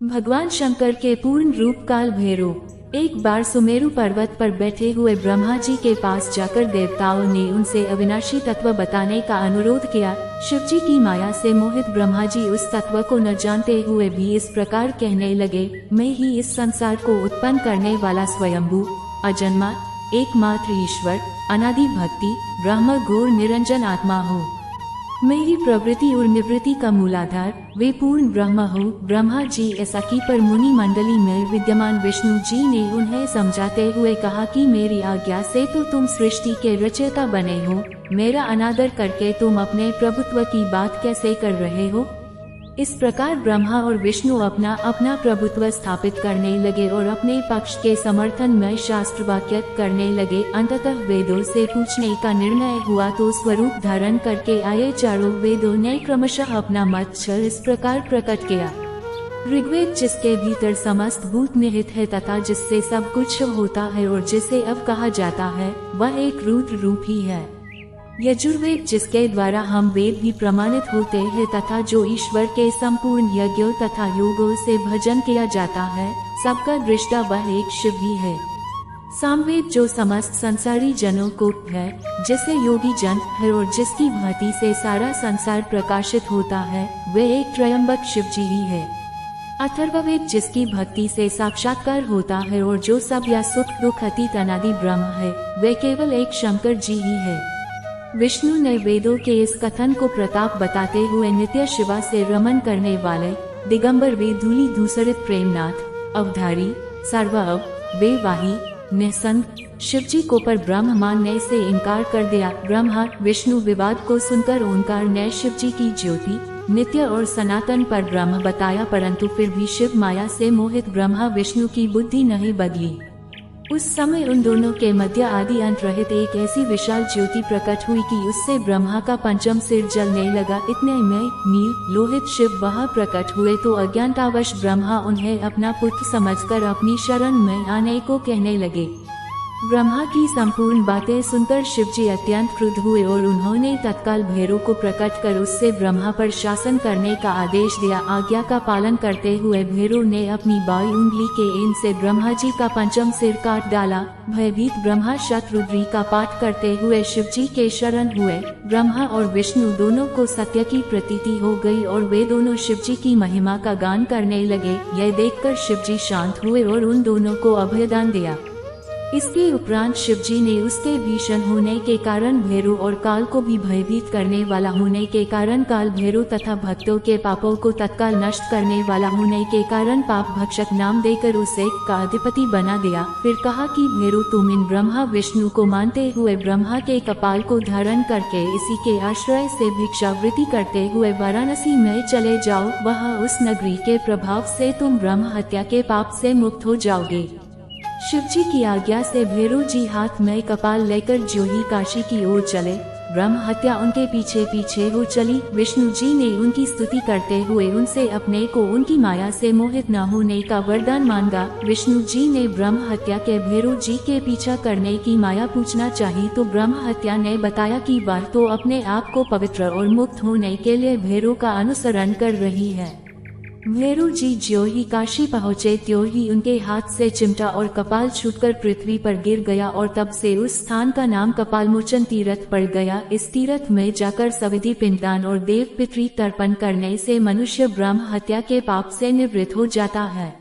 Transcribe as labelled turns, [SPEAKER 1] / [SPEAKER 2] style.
[SPEAKER 1] भगवान शंकर के पूर्ण रूप काल भैरव एक बार सुमेरु पर्वत पर बैठे हुए ब्रह्मा जी के पास जाकर देवताओं ने उनसे अविनाशी तत्व बताने का अनुरोध किया। शिव जी की माया से मोहित ब्रह्मा जी उस तत्व को न जानते हुए भी इस प्रकार कहने लगे, मैं ही इस संसार को उत्पन्न करने वाला स्वयंभू अजन्मा एकमात्र ईश्वर अनादि भक्ति ब्रह्म घोर निरंजन आत्मा हूँ। मैं ही प्रवृत्ति और निवृत्ति का मूलाधार वे पूर्ण ब्रह्म हो। ब्रह्मा जी ऐसा की पर मुनि मंडली में विद्यमान विष्णु जी ने उन्हें समझाते हुए कहा कि मेरी आज्ञा से तो तुम सृष्टि के रचयिता बने हो, मेरा अनादर करके तुम अपने प्रभुत्व की बात कैसे कर रहे हो। इस प्रकार ब्रह्मा और विष्णु अपना अपना प्रभुत्व स्थापित करने लगे और अपने पक्ष के समर्थन में शास्त्र वाक्य करने लगे। अंततः वेदों से पूछने का निर्णय हुआ तो स्वरूप धारण करके आए चारों वेदों ने क्रमशः अपना मत इस प्रकार प्रकट किया। ऋग्वेद जिसके भीतर समस्त भूत निहित है तथा जिससे सब कुछ होता है और जिसे अब कहा जाता है वह एक रुद्र रूप ही है। यजुर्वेद जिसके द्वारा हम वेद भी प्रमाणित होते हैं तथा जो ईश्वर के संपूर्ण यज्ञों तथा योगों से भजन किया जाता है, सबका दृष्टा वह एक शिव ही है। सामवेद जो समस्त संसारी जनों को है, जिसे योगी जन है और जिसकी भक्ति से सारा संसार प्रकाशित होता है, वे एक त्रयंबक शिव जी ही है। अथर्ववेद जिसकी भक्ति से साक्षात्कार होता है और जो सब या सुख दुख अतीत अनादि ब्रह्म है, वे केवल एक शंकर जी ही है। विष्णु ने वेदों के इस कथन को प्रताप बताते हुए नित्य शिवा से रमन करने वाले दिगंबर वे धूली धूसरित प्रेमनाथ अवधारी सर्वअव वे वाही निसंग शिवजी को पर ब्रह्म मानने से इनकार कर दिया। ब्रह्मा विष्णु विवाद को सुनकर ओंकार ने शिवजी की ज्योति नित्य और सनातन पर ब्रह्म बताया, परंतु फिर भी शिव माया से मोहित ब्रह्मा विष्णु की बुद्धि नहीं बदली। उस समय उन दोनों के मध्य आदि अंत रहित एक ऐसी विशाल ज्योति प्रकट हुई कि उससे ब्रह्मा का पंचम सिर जलने लगा। इतने में नील लोहित शिव वहां प्रकट हुए तो अज्ञानतावश ब्रह्मा उन्हें अपना पुत्र समझकर अपनी शरण में आने को कहने लगे। ब्रह्मा की संपूर्ण बातें सुनकर शिवजी अत्यंत क्रुद्ध हुए और उन्होंने तत्काल भैरव को प्रकट कर उससे ब्रह्मा पर शासन करने का आदेश दिया। आज्ञा का पालन करते हुए भैरव ने अपनी बाई उंगली के एन से ब्रह्मा जी का पंचम सिर काट डाला। भयभीत ब्रह्मा शतरुद्री का पाठ करते हुए शिवजी के शरण हुए। ब्रह्मा और विष्णु दोनों को सत्य की प्रतीति हो गई और वे दोनों शिवजी की महिमा का गान करने लगे। यह देखकर शिवजी शांत हुए और उन दोनों को अभयदान दिया। इसके उपरांत शिवजी ने उसके भीषण होने के कारण भैरव और काल को भी भयभीत करने वाला होने के कारण काल भैरव तथा भक्तों के पापों को तत्काल नष्ट करने वाला होने के कारण पाप भक्षक नाम देकर उसे का अधिपति बना दिया। फिर कहा कि भैरव तुम इन ब्रह्मा विष्णु को मानते हुए ब्रह्मा के कपाल को धारण करके इसी के आश्रय से भिक्षावृत्ति करते हुए वाराणसी में चले जाओ। वहाँ उस नगरी के प्रभाव से तुम ब्रह्म हत्या के पाप से मुक्त हो जाओगे। शिवजी की आज्ञा से भैरव जी हाथ में कपाल लेकर जो ही काशी की ओर चले, ब्रह्म हत्या उनके पीछे पीछे हो चली। विष्णु जी ने उनकी स्तुति करते हुए उनसे अपने को उनकी माया से मोहित न होने का वरदान मांगा। विष्णु जी ने ब्रह्म हत्या के भैरव जी के पीछा करने की माया पूछना चाहिए तो ब्रह्म हत्या ने बताया कि वह तो अपने आप को पवित्र और मुक्त होने के लिए भैरव का अनुसरण कर रही है। भैरव जी ज्यों ही काशी पहुँचे त्यों ही उनके हाथ से चिमटा और कपाल छूटकर पृथ्वी पर गिर गया और तब से उस स्थान का नाम कपालमोचन तीर्थ पड़ गया। इस तीर्थ में जाकर सविधि पिंडदान और देव पितृ तर्पण करने से मनुष्य ब्रह्म हत्या के पाप से निवृत्त हो जाता है।